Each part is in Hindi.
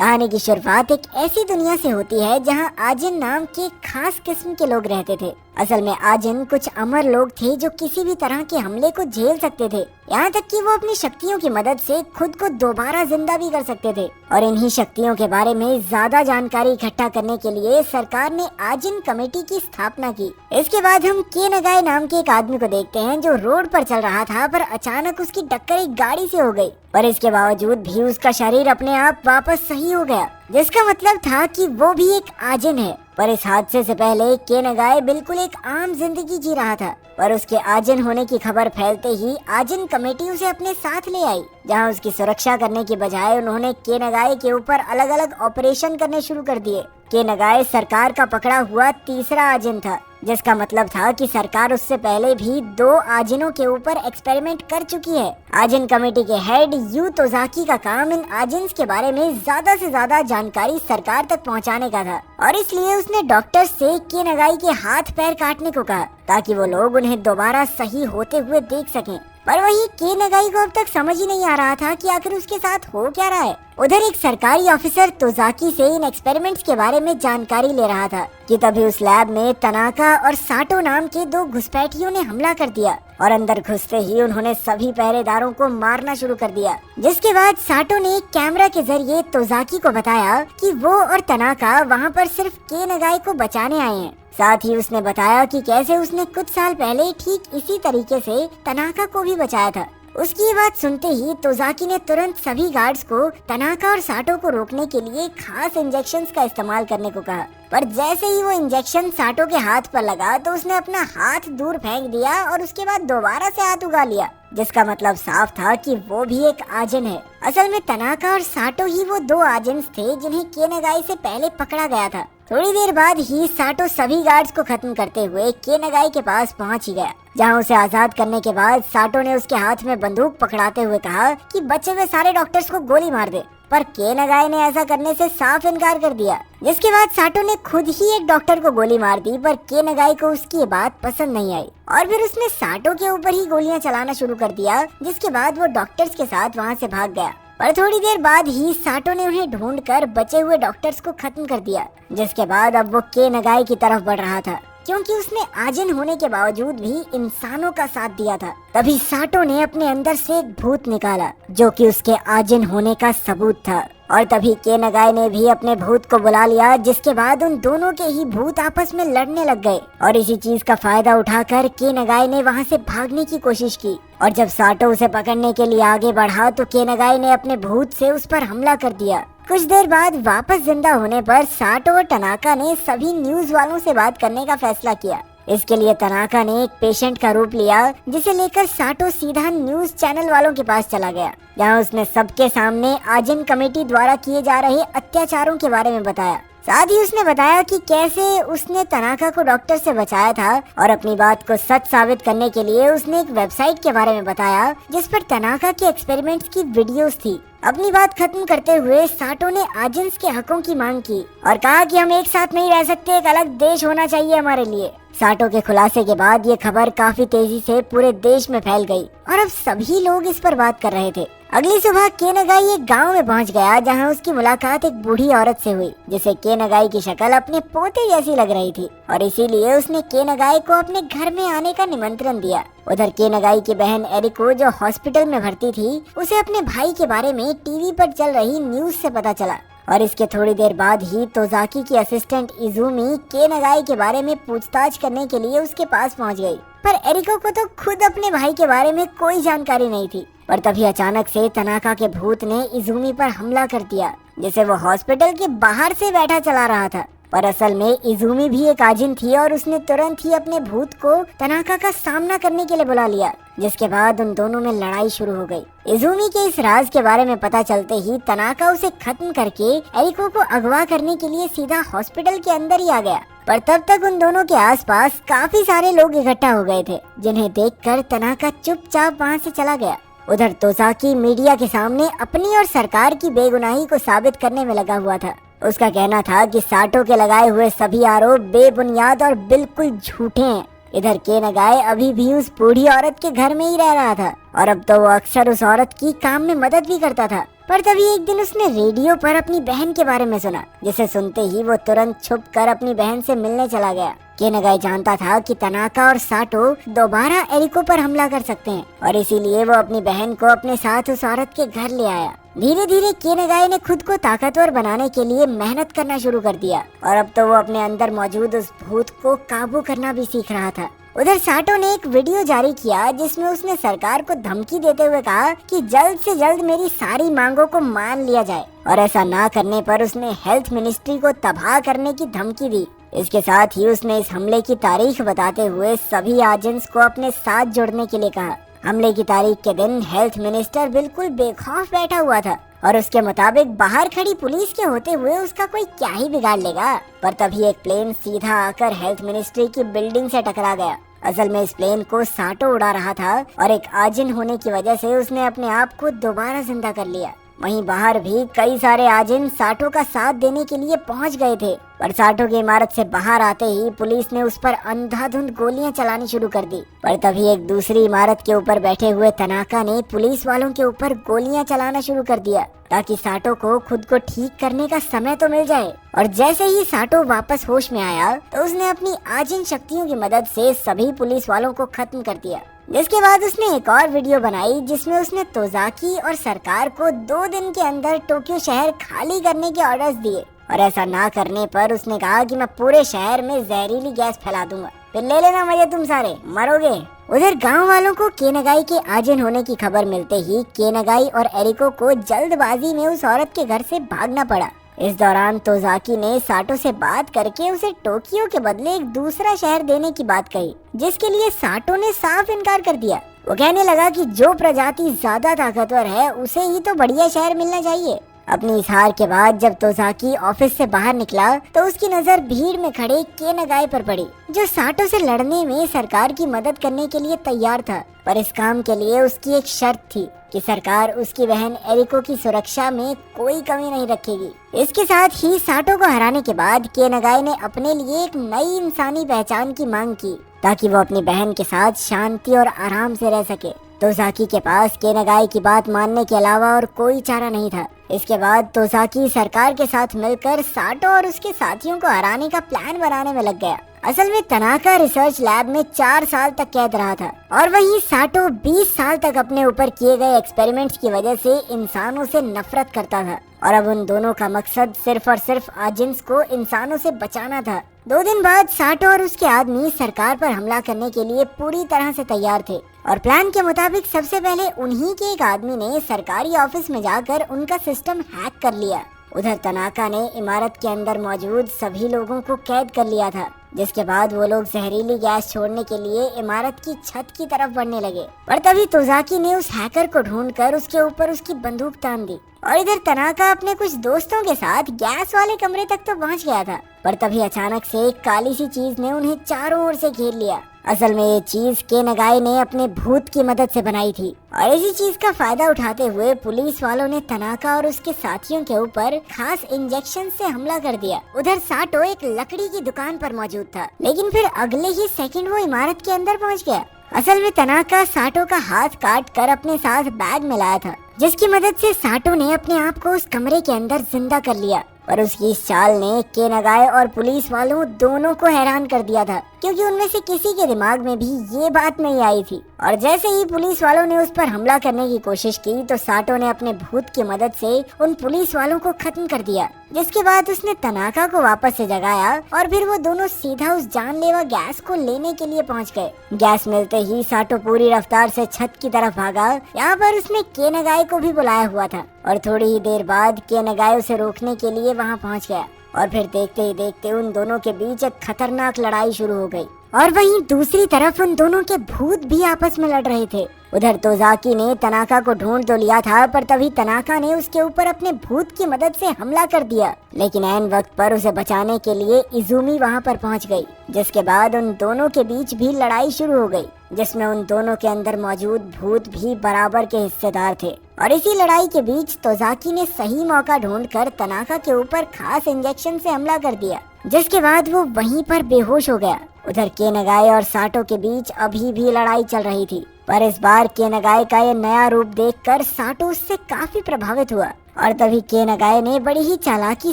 कहानी की शुरुआत एक ऐसी दुनिया से होती है जहां आजिन नाम के खास किस्म के लोग रहते थे। असल में आजिन कुछ अमर लोग थे जो किसी भी तरह के हमले को झेल सकते थे, यहाँ तक कि वो अपनी शक्तियों की मदद से खुद को दोबारा जिंदा भी कर सकते थे। और इन्हीं शक्तियों के बारे में ज्यादा जानकारी इकट्ठा करने के लिए सरकार ने आजिन कमेटी की स्थापना की। इसके बाद हम के नगाए नाम के एक आदमी को देखते हैं जो रोड पर चल रहा था, पर अचानक उसकी टक्कर एक गाड़ी से हो गई। पर इसके बावजूद भी उसका शरीर अपने आप वापस सही हो गया, जिसका मतलब था कि वो भी एक आजिन है। पर इस हादसे से पहले के नगाए बिल्कुल एक आम जिंदगी जी रहा था। पर उसके आजिन होने की खबर फैलते ही आजिन कमेटी उसे अपने साथ ले आई, जहां उसकी सुरक्षा करने के बजाय उन्होंने के नगाए के ऊपर अलग अलग ऑपरेशन करने शुरू कर दिए। के नगाए सरकार का पकड़ा हुआ तीसरा आजिन था, जिसका मतलब था कि सरकार उससे पहले भी 2 आजिनों के ऊपर एक्सपेरिमेंट कर चुकी है। आजिन कमेटी के हेड यू तोजाकी का काम इन आजिन्स के बारे में ज्यादा से ज्यादा जानकारी सरकार तक पहुंचाने का था, और इसलिए उसने डॉक्टर से के नगाई के हाथ पैर काटने को कहा ताकि वो लोग उन्हें दोबारा सही होते हुए देख सकें। पर वही के नगाई को अब तक समझ ही नहीं आ रहा था कि आखिर उसके साथ हो क्या रहा है। उधर एक सरकारी ऑफिसर तोजाकी से इन एक्सपेरिमेंट्स के बारे में जानकारी ले रहा था कि तभी उस लैब में तनाका और साटो नाम के 2 घुसपैठियों ने हमला कर दिया, और अंदर घुसते ही उन्होंने सभी पहरेदारों को मारना शुरू कर दिया। जिसके बाद साटो ने एक कैमरा के जरिए तोजाकी को बताया कि वो और तनाका वहाँ पर सिर्फ के नगाई को बचाने आए हैं। साथ ही उसने बताया कि कैसे उसने कुछ साल पहले ठीक इसी तरीके से तनाका को भी बचाया था। उसकी ये बात सुनते ही तोजाकी ने तुरंत सभी गार्ड्स को तनाका और साटो को रोकने के लिए खास इंजेक्शंस का इस्तेमाल करने को कहा। पर जैसे ही वो इंजेक्शन साटो के हाथ पर लगा तो उसने अपना हाथ दूर फेंक दिया और उसके बाद दोबारा से हाथ उगा लिया, जिसका मतलब साफ था कि वो भी एक आजिन है। असल में तनाका और साटो ही वो 2 आजिन्स थे जिन्हें के नगाई से पहले पकड़ा गया था। थोड़ी देर बाद ही साटो सभी गार्ड्स को खत्म करते हुए के नगाई के पास पहुंच ही गया, जहां उसे आजाद करने के बाद साटो ने उसके हाथ में बंदूक पकड़ाते हुए कहा कि बचे हुए सारे डॉक्टर्स को गोली मार दे। पर के नगाई ने ऐसा करने से साफ इनकार कर दिया, जिसके बाद साटो ने खुद ही एक डॉक्टर को गोली मार दी। पर के नगाई को उसकी ये बात पसंद नहीं आई और फिर उसने साटो के ऊपर ही गोलियां चलाना शुरू कर दिया, जिसके बाद वो डॉक्टर्स के साथ वहां से भाग गया। पर थोड़ी देर बाद ही साटो ने उन्हें ढूंढकर बचे हुए डॉक्टर्स को खत्म कर दिया, जिसके बाद अब वो के नगाई की तरफ बढ़ रहा था, क्योंकि उसने आजिन होने के बावजूद भी इंसानों का साथ दिया था। तभी साटो ने अपने अंदर से एक भूत निकाला जो कि उसके आजिन होने का सबूत था, और तभी के नगाई ने भी अपने भूत को बुला लिया, जिसके बाद उन दोनों के ही भूत आपस में लड़ने लग गए। और इसी चीज का फायदा उठाकर के नगाई ने वहां से भागने की कोशिश की, और जब साटो उसे पकड़ने के लिए आगे बढ़ा तो के नगाई ने अपने भूत से उस पर हमला कर दिया। कुछ देर बाद वापस जिंदा होने पर साटो और तनाका ने सभी न्यूज वालों से बात करने का फैसला किया। इसके लिए तनाका ने एक पेशेंट का रूप लिया, जिसे लेकर साटो सीधा न्यूज चैनल वालों के पास चला गया, जहां उसने सबके सामने आजिन कमेटी द्वारा किए जा रहे अत्याचारों के बारे में बताया। साथ ही उसने बताया कि कैसे उसने तनाका को डॉक्टर से बचाया था, और अपनी बात को सच साबित करने के लिए उसने एक वेबसाइट के बारे में बताया जिस पर तनाका के एक्सपेरिमेंट्स की वीडियोस थी। अपनी बात खत्म करते हुए साटो ने आजिन्स के हकों की मांग की और कहा कि हम एक साथ नहीं रह सकते, एक अलग देश होना चाहिए हमारे लिए। साटो के खुलासे के बाद ये खबर काफी तेजी से पूरे देश में फैल गई और अब सभी लोग इस पर बात कर रहे थे। अगली सुबह के नगाई एक गांव में पहुंच गया, जहां उसकी मुलाकात एक बूढ़ी औरत से हुई, जिसे के नगाई की शक्ल अपने पोते जैसी लग रही थी, और इसीलिए उसने के नगाई को अपने घर में आने का निमंत्रण दिया। उधर के नगाई की बहन एरिको, जो हॉस्पिटल में भर्ती थी, उसे अपने भाई के बारे में टीवी पर चल रही न्यूज से पता चला, और इसके थोड़ी देर बाद ही तोजाकी की असिस्टेंट इजुमी के नगाई के बारे में पूछताछ करने के लिए उसके पास पहुंच गई। पर एरिको को तो खुद अपने भाई के बारे में कोई जानकारी नहीं थी। पर तभी अचानक से तनाका के भूत ने इजुमी पर हमला कर दिया, जिसे वो हॉस्पिटल के बाहर से बैठा चला रहा था। पर असल में इजुमी भी एक आजिन थी, और उसने तुरंत ही अपने भूत को तनाका का सामना करने के लिए बुला लिया, जिसके बाद उन दोनों में लड़ाई शुरू हो गई। इजुमी के इस राज के बारे में पता चलते ही तनाका उसे खत्म करके एरिको को अगवा करने के लिए सीधा हॉस्पिटल के अंदर ही आ गया। पर तब तक उन दोनों के आसपास काफी सारे लोग इकट्ठा हो गए थे, जिन्हें देखकर तनाका चुपचाप वहां से चला गया। उधर तोजाकी मीडिया के सामने अपनी और सरकार की बेगुनाही को साबित करने में लगा हुआ था। उसका कहना था कि साटो के लगाए हुए सभी आरोप बेबुनियाद और बिल्कुल झूठे हैं। इधर के नगाए अभी भी उस बूढ़ी औरत के घर में ही रह रहा था, और अब तो वो अक्सर उस औरत की काम में मदद भी करता था। पर तभी एक दिन उसने रेडियो पर अपनी बहन के बारे में सुना, जिसे सुनते ही वो तुरंत छुप कर अपनी बहन से मिलने चला गया। केनागाई जानता था कि तनाका और साटो दोबारा एरिको पर हमला कर सकते हैं और इसीलिए वो अपनी बहन को अपने साथ उस औरत के घर ले आया। धीरे धीरे केनागाई ने खुद को ताकतवर बनाने के लिए मेहनत करना शुरू कर दिया और अब तो वो अपने अंदर मौजूद उस भूत को काबू करना भी सीख रहा था। उधर साटो ने एक वीडियो जारी किया जिसमें उसने सरकार को धमकी देते हुए कहा कि जल्द से जल्द मेरी सारी मांगों को मान लिया जाए और ऐसा ना करने पर उसने हेल्थ मिनिस्ट्री को तबाह करने की धमकी दी। इसके साथ ही उसने इस हमले की तारीख बताते हुए सभी एजेंट्स को अपने साथ जुड़ने के लिए कहा। हमले की तारीख के दिन हेल्थ मिनिस्टर बिल्कुल बेखौफ बैठा हुआ था और उसके मुताबिक बाहर खड़ी पुलिस के होते हुए उसका कोई क्या ही बिगाड़ लेगा। पर तभी एक प्लेन सीधा आकर हेल्थ मिनिस्ट्री की बिल्डिंग से टकरा गया। असल में इस प्लेन को साटो उड़ा रहा था और एक आजिन होने की वजह से उसने अपने आप को दोबारा जिंदा कर लिया। वहीं बाहर भी कई सारे आजिन साटो का साथ देने के लिए पहुंच गए थे, पर साटो की इमारत से बाहर आते ही पुलिस ने उस पर अंधाधुंध गोलियां चलानी शुरू कर दी। पर तभी एक दूसरी इमारत के ऊपर बैठे हुए तनाका ने पुलिस वालों के ऊपर गोलियां चलाना शुरू कर दिया ताकि साटो को खुद को ठीक करने का समय तो मिल जाए। और जैसे ही साटो वापस होश में आया तो उसने अपनी आजिन शक्तियों की मदद से सभी पुलिस वालों को खत्म कर दिया। जिसके बाद उसने एक और वीडियो बनाई जिसमें उसने तोजाकी और सरकार को 2 दिन के अंदर टोक्यो शहर खाली करने के ऑर्डर्स दिए और ऐसा ना करने पर उसने कहा कि मैं पूरे शहर में जहरीली गैस फैला दूंगा, फिर ले लेना मजे, तुम सारे मरोगे। उधर गांव वालों को केनागाई के आजिन होने की खबर मिलते ही केनागाई और एरिको को जल्दबाजी में उस औरत के घर से भागना पड़ा। इस दौरान तोजाकी ने साटो से बात करके उसे टोक्यो के बदले एक दूसरा शहर देने की बात कही, जिसके लिए साटो ने साफ इनकार कर दिया। वो कहने लगा कि जो प्रजाति ज्यादा ताकतवर है उसे ही तो बढ़िया शहर मिलना चाहिए। अपनी इस हार के बाद जब तोजाकी ऑफिस से बाहर निकला तो उसकी नजर भीड़ में खड़े केनागाई पर पड़ी, जो साटो से लड़ने में सरकार की मदद करने के लिए तैयार था। पर इस काम के लिए उसकी एक शर्त थी कि सरकार उसकी बहन एरिको की सुरक्षा में कोई कमी नहीं रखेगी। इसके साथ ही साटो को हराने के बाद केनागाई ने अपने लिए एक नई इंसानी पहचान की मांग की ताकि वो अपनी बहन के साथ शांति और आराम से रह सके। तोजाकी के पास केनागाई की बात मानने के अलावा और कोई चारा नहीं था। इसके बाद तोजाकी सरकार के साथ मिलकर साटो और उसके साथियों को हराने का प्लान बनाने में लग गया। असल में तनाका रिसर्च लैब में 4 साल तक कैद रहा था और वहीं साटो 20 साल तक अपने ऊपर किए गए एक्सपेरिमेंट्स की वजह से इंसानों से नफरत करता था और अब उन दोनों का मकसद सिर्फ और सिर्फ आजिन्स को इंसानों से बचाना था। 2 दिन बाद साटो और उसके आदमी सरकार पर हमला करने के लिए पूरी तरह से तैयार थे और प्लान के मुताबिक सबसे पहले उन्हीं के एक आदमी ने सरकारी ऑफिस में जाकर उनका सिस्टम हैक कर लिया। उधर तनाका ने इमारत के अंदर मौजूद सभी लोगों को कैद कर लिया था, जिसके बाद वो लोग जहरीली गैस छोड़ने के लिए इमारत की छत की तरफ बढ़ने लगे। पर तभी तोजाकी ने उस हैकर को ढूंढकर उसके ऊपर उसकी बंदूक तान दी और इधर तनाका अपने कुछ दोस्तों के साथ गैस वाले कमरे तक तो पहुंच गया था। पर तभी अचानक से एक काली सी चीज ने उन्हें चारों ओर से घेर लिया। असल में ये चीज केनागाई ने अपने भूत की मदद से बनाई थी और इसी चीज का फायदा उठाते हुए पुलिस वालों ने तनाका और उसके साथियों के ऊपर खास इंजेक्शन से हमला कर दिया। उधर साटो एक लकड़ी की दुकान पर मौजूद था, लेकिन फिर अगले ही सेकंड वो इमारत के अंदर पहुंच गया। असल में तनाका साटो का हाथ काट कर अपने साथ बैग में लाया था, जिसकी मदद से साटो ने अपने आप को उस कमरे के अंदर जिंदा कर लिया। पर उसकी इस चाल ने केनागाई और पुलिस वालों दोनों को हैरान कर दिया था, क्योंकि उनमें से किसी के दिमाग में भी ये बात नहीं आई थी। और जैसे ही पुलिस वालों ने उस पर हमला करने की कोशिश की तो साटो ने अपने भूत की मदद से उन पुलिस वालों को खत्म कर दिया। जिसके बाद उसने तनाका को वापस से जगाया और फिर वो दोनों सीधा उस जानलेवा गैस को लेने के लिए पहुंच गए। गैस मिलते ही साटो पूरी रफ्तार से छत की तरफ भागा। यहाँ पर उसने केनागाई को भी बुलाया हुआ था और थोड़ी ही देर बाद केनागाई उसे रोकने के लिए वहाँ पहुँच गया और फिर देखते ही देखते उन दोनों के बीच एक खतरनाक लड़ाई शुरू हो गई। और वहीं दूसरी तरफ उन दोनों के भूत भी आपस में लड़ रहे थे। उधर तोजाकी ने तनाका को ढूंढ तो लिया था, पर तभी तनाका ने उसके ऊपर अपने भूत की मदद से हमला कर दिया, लेकिन ऐन वक्त पर उसे बचाने के लिए इजुमी वहां पर पहुंच गई। जिसके बाद उन दोनों के बीच भी लड़ाई शुरू हो गई, जिसमें उन दोनों के अंदर मौजूद भूत भी बराबर के हिस्सेदार थे। और इसी लड़ाई के बीच तोजाकी ने सही मौका ढूंढकर तनाका के ऊपर खास इंजेक्शन से हमला कर दिया, जिसके बाद वो वहीं पर बेहोश हो गया। उधर केनागाई और साटो के बीच अभी भी लड़ाई चल रही थी, पर इस बार केनागाई का ये नया रूप देखकर साटो उससे काफी प्रभावित हुआ और तभी केनागाए ने बड़ी ही चालाकी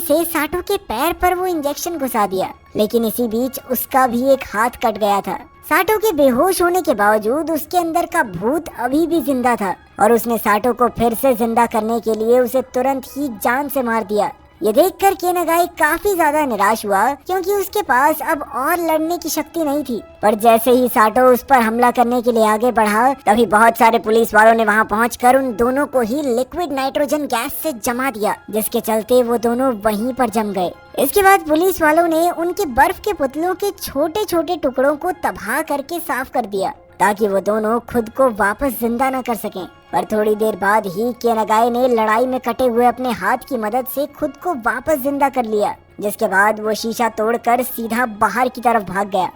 से साटो के पैर पर वो इंजेक्शन घुसा दिया, लेकिन इसी बीच उसका भी एक हाथ कट गया था। साटो के बेहोश होने के बावजूद उसके अंदर का भूत अभी भी जिंदा था और उसने साटो को फिर से जिंदा करने के लिए उसे तुरंत ही जान से मार दिया। ये देखकर केनागाए काफी ज्यादा निराश हुआ, क्योंकि उसके पास अब और लड़ने की शक्ति नहीं थी। पर जैसे ही साटो उस पर हमला करने के लिए आगे बढ़ा, तभी बहुत सारे पुलिस वालों ने वहां पहुंचकर उन दोनों को ही लिक्विड नाइट्रोजन गैस से जमा दिया, जिसके चलते वो दोनों वहीं पर जम गए। इसके बाद पुलिस वालों ने उनके बर्फ के पुतलों के छोटे छोटे टुकड़ों को तबाह करके साफ कर दिया, ताकि वो दोनों खुद को वापस जिंदा न कर सकें। पर थोड़ी देर बाद ही केनागाए ने लड़ाई में कटे हुए अपने हाथ की मदद से खुद को वापस जिंदा कर लिया, जिसके बाद वो शीशा तोड़कर सीधा बाहर की तरफ भाग गया।